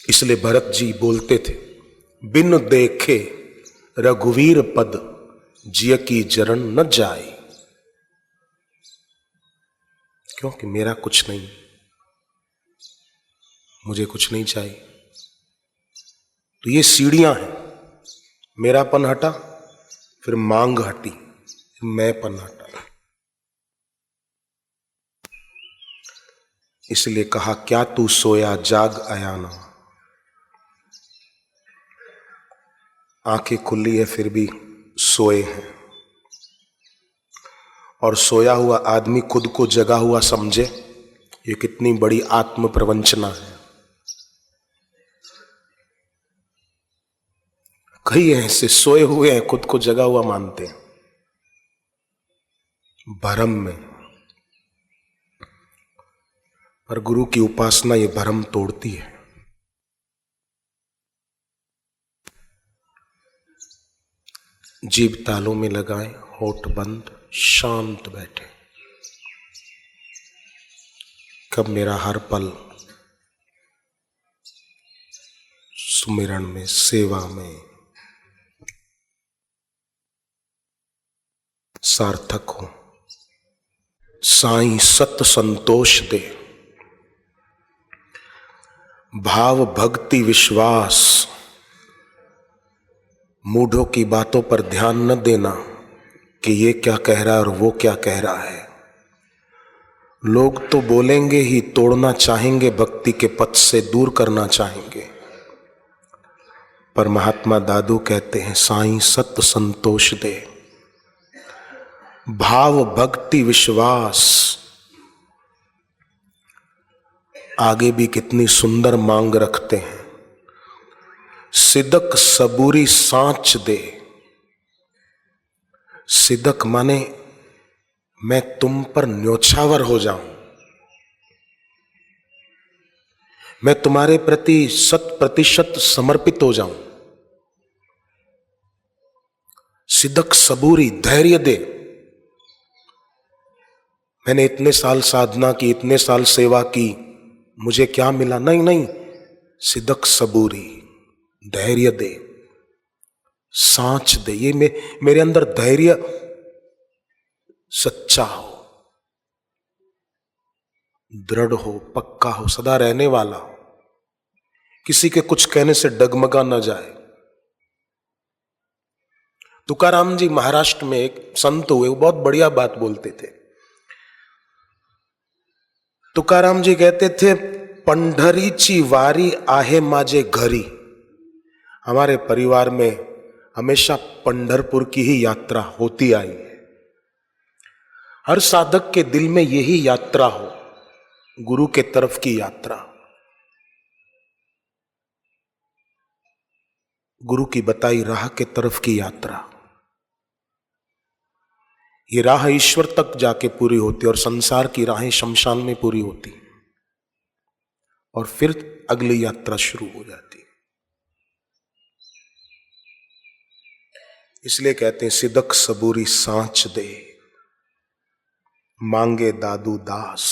इसलिए भरत जी बोलते थे, बिन देखे रघुवीर पद जिय की जरण न जाए। क्योंकि मेरा कुछ नहीं, मुझे कुछ नहीं चाहिए। तो ये सीढ़ियां हैं, मेरापन हटा, फिर मांग हटी, फिर मैंपन हटा। इसलिए कहा, क्या तू सोया जाग आया ना। आंखें खुली है फिर भी सोए हैं। और सोया हुआ आदमी खुद को जगा हुआ समझे, ये कितनी बड़ी आत्म प्रवंचना है। कई ऐसे सोए हुए हैं, खुद को जगा हुआ मानते हैं भरम में। पर गुरु की उपासना ये भरम तोड़ती है। जीभ तालों में लगाए, होठ बंद, शांत बैठे। कब मेरा हर पल सुमिरन में, सेवा में सार्थक हो। साईं सत संतोष दे, भाव भक्ति विश्वास। मूढ़ों की बातों पर ध्यान न देना कि ये क्या कह रहा है और वो क्या कह रहा है। लोग तो बोलेंगे ही, तोड़ना चाहेंगे, भक्ति के पथ से दूर करना चाहेंगे। पर महात्मा दादू कहते हैं, साईं सत संतोष दे, भाव भक्ति विश्वास। आगे भी कितनी सुंदर मांग रखते हैं, सिदक सबूरी सांच दे। सिदक माने मैं तुम पर न्योछावर हो जाऊं, मैं तुम्हारे प्रति 100% समर्पित हो जाऊं। सिदक सबूरी, धैर्य दे। मैंने इतने साल साधना की, इतने साल सेवा की, मुझे क्या मिला? नहीं नहीं, सिदक सबूरी, धैर्य दे, सांच दे। ये मेरे अंदर धैर्य सच्चा हो, दृढ़ हो, पक्का हो, सदा रहने वाला हो, किसी के कुछ कहने से डगमगा न जाए। तुकाराम जी महाराष्ट्र में एक संत हुए, वो बहुत बढ़िया बात बोलते थे। तुकाराम जी कहते थे, पंढरीची वारी आहे माजे घरी। हमारे परिवार में हमेशा पंढरपुर की ही यात्रा होती आई है। हर साधक के दिल में यही यात्रा हो, गुरु के तरफ की यात्रा, गुरु की बताई राह के तरफ की यात्रा। ये राह ईश्वर तक जाके पूरी होती और संसार की राहें शमशान में पूरी होती और फिर अगली यात्रा शुरू हो जाती। इसलिए कहते हैं, सिदक सबूरी सांच दे, मांगे दादू दास।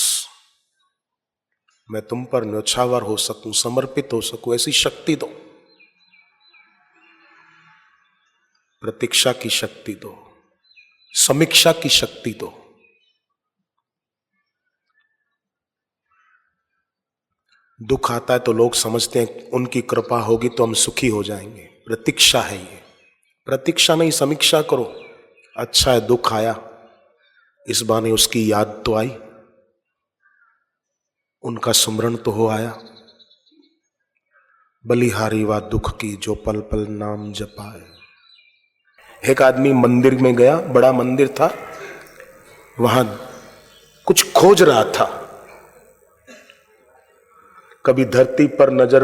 मैं तुम पर न्योछावर हो सकूं, समर्पित हो सकूं, ऐसी शक्ति दो, प्रतीक्षा की शक्ति दो, समीक्षा की शक्ति दो। दुख आता है तो लोग समझते हैं उनकी कृपा होगी तो हम सुखी हो जाएंगे। प्रतीक्षा है ये, प्रतीक्षा नहीं, समीक्षा करो। अच्छा है दुख आया, इस बहाने उसकी याद तो आई, उनका सुमरण तो हो आया। बलिहारी वा दुख की जो पल पल नाम जपाए। एक आदमी मंदिर में गया, बड़ा मंदिर था, वहां कुछ खोज रहा था। कभी धरती पर नजर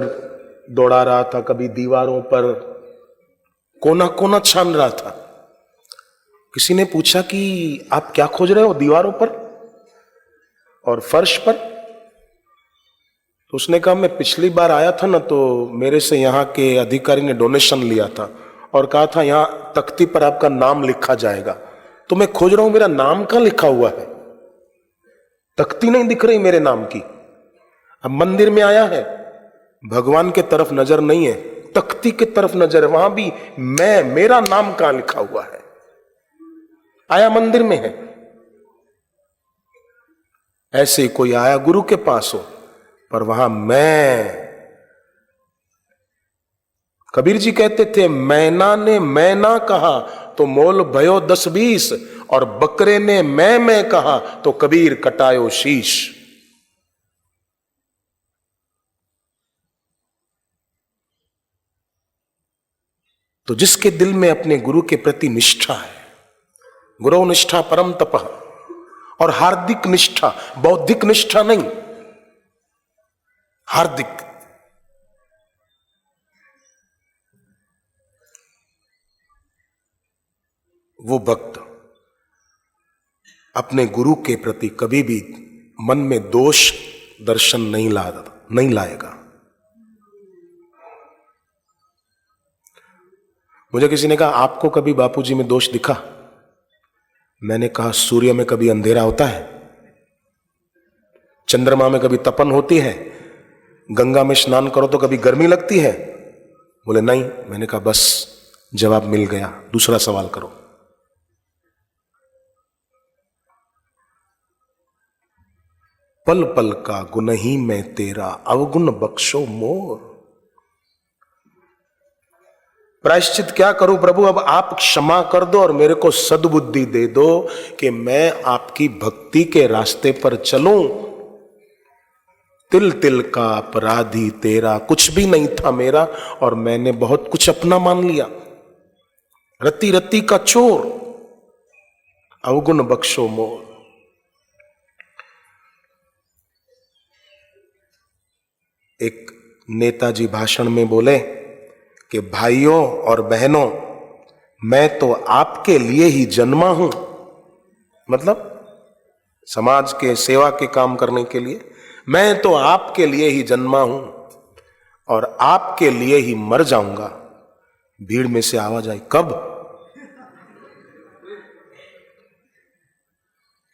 दौड़ा रहा था, कभी दीवारों पर, कोना कोना छान रहा था। किसी ने पूछा कि आप क्या खोज रहे हो दीवारों पर और फर्श पर? तो उसने कहा, मैं पिछली बार आया था ना, तो मेरे से यहाँ के अधिकारी ने डोनेशन लिया था और कहा था यहाँ तख्ती पर आपका नाम लिखा जाएगा। तो मैं खोज रहा हूं, मेरा नाम कहां लिखा हुआ है? तख्ती नहीं दिख रही मेरे नाम की। अब मंदिर में आया है, भगवान के तरफ नजर नहीं है, तख्ती की तरफ नजर है। वहां भी मैं, मेरा नाम कहां लिखा हुआ है? आया मंदिर में है। ऐसे कोई आया गुरु के पास हो, पर वहां मैं। कबीर जी कहते थे, मैना ने मैना कहा तो मोल भयो 10-20, और बकरे ने मैं कहा तो कबीर कटायो शीश। तो जिसके दिल में अपने गुरु के प्रति निष्ठा है, गुरु निष्ठा परम तपः, और हार्दिक निष्ठा, बौद्धिक निष्ठा नहीं, हार्दिक, वो भक्त अपने गुरु के प्रति कभी भी मन में दोष दर्शन नहीं लाएगा। मुझे किसी ने कहा, आपको कभी बापूजी में दोष दिखा? मैंने कहा, सूर्य में कभी अंधेरा होता है? चंद्रमा में कभी तपन होती है? गंगा में स्नान करो तो कभी गर्मी लगती है? बोले नहीं। मैंने कहा, बस जवाब मिल गया, दूसरा सवाल करो। पल पल का गुण ही मैं तेरा, अवगुण बख्शो मोर। प्रायश्चित क्या करूं प्रभु? अब आप क्षमा कर दो और मेरे को सद्बुद्धि दे दो कि मैं आपकी भक्ति के रास्ते पर चलूं। तिल तिल का अपराधी तेरा, कुछ भी नहीं था मेरा और मैंने बहुत कुछ अपना मान लिया। रति रति का चोर, अवगुण बख्शो मोर। एक नेताजी भाषण में बोले कि भाइयों और बहनों, मैं तो आपके लिए ही जन्मा हूं। मतलब समाज के सेवा के काम करने के लिए। मैं तो आपके लिए ही जन्मा हूं और आपके लिए ही मर जाऊंगा। भीड़ में से आवाज आई, कब?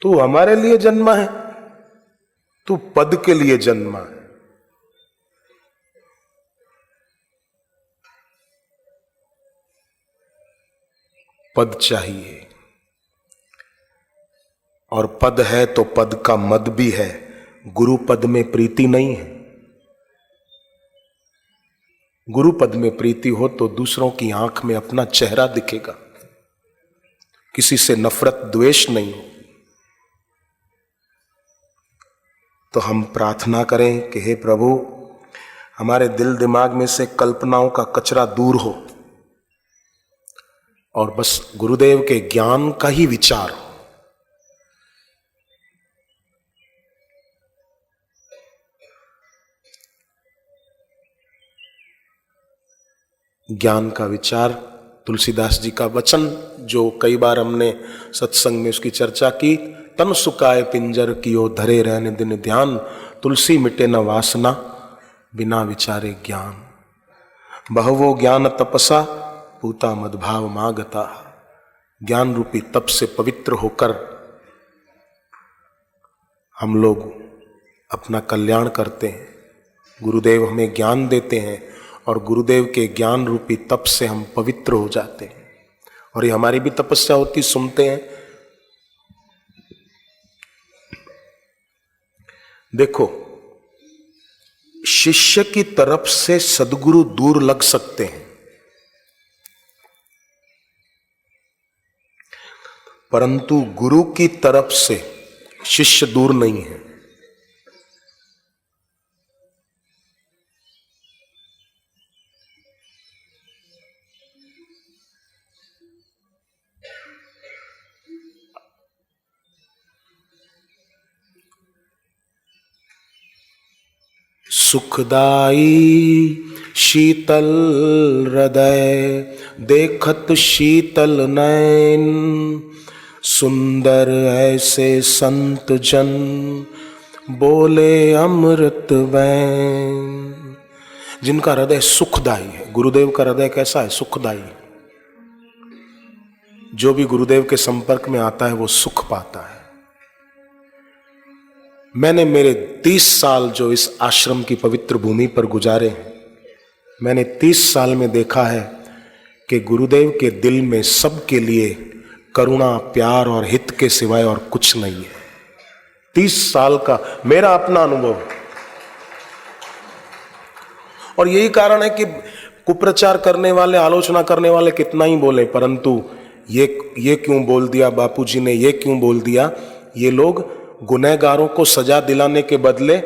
तू हमारे लिए जन्मा है? तू पद के लिए जन्मा है। पद चाहिए, और पद है तो पद का मद भी है। गुरु पद में प्रीति नहीं है। गुरु पद में प्रीति हो तो दूसरों की आंख में अपना चेहरा दिखेगा, किसी से नफरत द्वेष नहीं हो। तो हम प्रार्थना करें कि हे प्रभु, हमारे दिल दिमाग में से कल्पनाओं का कचरा दूर हो और बस गुरुदेव के ज्ञान का ही विचार हो। ज्ञान का विचार, तुलसीदास जी का वचन जो कई बार हमने सत्संग में उसकी चर्चा की, तन सुकाए पिंजर कियो धरे रहने दिन ध्यान, तुलसी मिटे न वासना बिना विचारे ज्ञान। बहुवो ज्ञान तपसा पूता मदभाव मागता। ज्ञान रूपी तप से पवित्र होकर हम लोग अपना कल्याण करते हैं। गुरुदेव हमें ज्ञान देते हैं और गुरुदेव के ज्ञान रूपी तप से हम पवित्र हो जाते हैं। और ये हमारी भी तपस्या होती, सुनते हैं। देखो, शिष्य की तरफ से सद्गुरु दूर लग सकते हैं, परंतु गुरु की तरफ से शिष्य दूर नहीं है। सुखदाई शीतल हृदय देखत शीतल नैन, सुंदर ऐसे संत जन बोले अमृत वैन। जिनका हृदय सुखदाई है। गुरुदेव का हृदय कैसा है? सुखदाई। जो भी गुरुदेव के संपर्क में आता है वो सुख पाता है। मैंने मेरे 30 साल जो इस आश्रम की पवित्र भूमि पर गुजारे हैं, मैंने 30 साल में देखा है कि गुरुदेव के दिल में सबके लिए करुणा, प्यार और हित के सिवाय और कुछ नहीं है। 30 साल का मेरा अपना अनुभव। और यही कारण है कि कुप्रचार करने वाले, आलोचना करने वाले कितना ही बोले, परंतु ये क्यों बोल दिया बापूजी ने, ये क्यों बोल दिया, ये लोग गुनहगारों को सजा दिलाने के बदले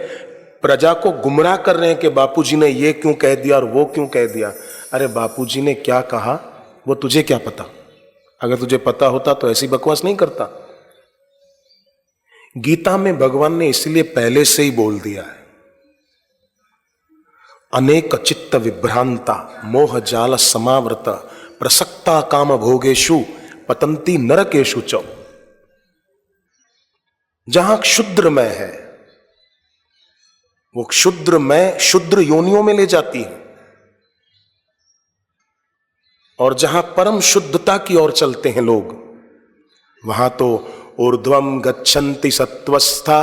प्रजा को गुमराह कर रहे हैं कि बापूजी ने ये क्यों कह दिया और वो क्यों कह दिया। अरे बापूजी ने क्या कहा वो तुझे क्या पता? अगर तुझे पता होता तो ऐसी बकवास नहीं करता। गीता में भगवान ने इसलिए पहले से ही बोल दिया है, अनेक चित्त विभ्रांता मोह जाल समावृत प्रसक्ता काम भोगेशु पतंती नरकेशु चौ। जहां क्षुद्रमय है वो क्षुद्रमय शुद्र योनियों में ले जाती है, और जहां परम शुद्धता की ओर चलते हैं लोग, वहां तो ऊर्ध्वम गच्छन्ति सत्वस्था।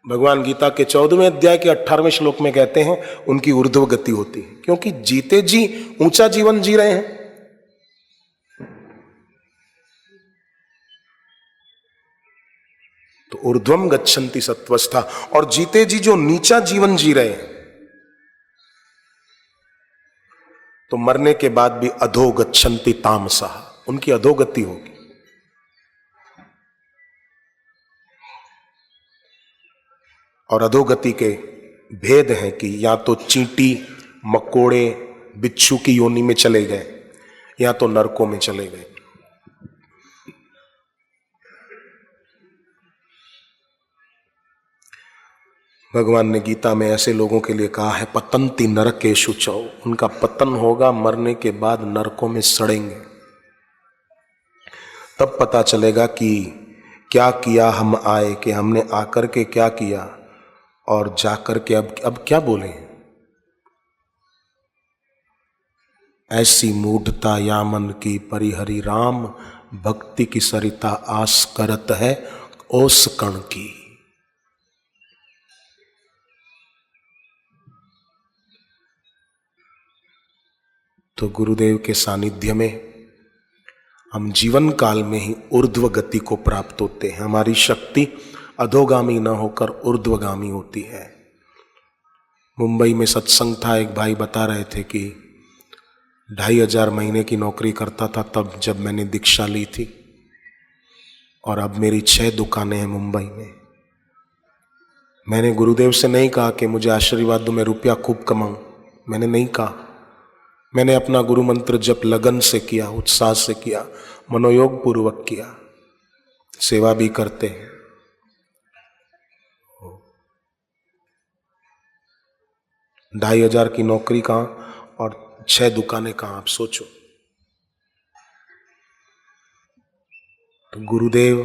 भगवान गीता के 14वें अध्याय के 18वें श्लोक में कहते हैं उनकी ऊर्ध्व गति होती है, क्योंकि जीते जी ऊंचा जीवन जी रहे हैं। तो ऊर्ध्वम गच्छन्ति सत्वस्था, और जीते जी जो नीचा जीवन जी रहे हैं तो मरने के बाद भी अधो गच्छन्ति तामसा, उनकी अधोगति होगी। और अधोगति के भेद हैं कि या तो चींटी, मकोड़े, बिच्छू की योनि में चले गए, या तो नरकों में चले गए। भगवान ने गीता में ऐसे लोगों के लिए कहा है पतंती नरकेषु चौ, उनका पतन होगा, मरने के बाद नरकों में सड़ेंगे। तब पता चलेगा कि क्या किया हम आए, कि हमने आकर के क्या किया और जाकर के अब क्या बोले। ऐसी मूढ़ता या मन की परिहरि राम, भक्ति की सरिता आस करत है ओस कण की। तो गुरुदेव के सानिध्य में हम जीवन काल में ही ऊर्ध्व गति को प्राप्त होते हैं। हमारी शक्ति अधोगामी न होकर ऊर्ध्वगामी होती है। मुंबई में सत्संग था, एक भाई बता रहे थे कि 2500 महीने की नौकरी करता था तब जब मैंने दीक्षा ली थी, और अब मेरी 6 दुकानें हैं मुंबई में। मैंने गुरुदेव से नहीं कहा कि मुझे आशीर्वाद दो, मैं रुपया खूब कमाऊं, मैंने नहीं कहा। मैंने अपना गुरु मंत्र जप लगन से किया, उत्साह से किया, मनोयोग पूर्वक किया। सेवा भी करते हैं। 2500 की नौकरी कहां और 6 दुकानें कहां, आप सोचो। तो गुरुदेव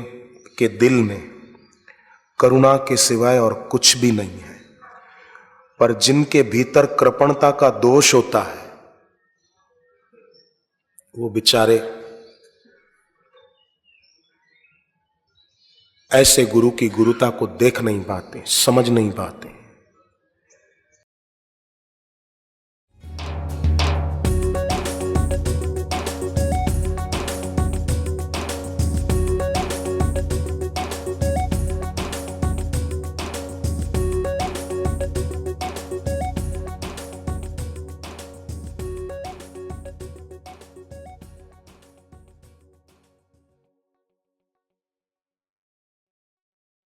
के दिल में करुणा के सिवाय और कुछ भी नहीं है, पर जिनके भीतर कृपणता का दोष होता है वो बेचारे ऐसे गुरु की गुरुता को देख नहीं पाते, समझ नहीं पाते।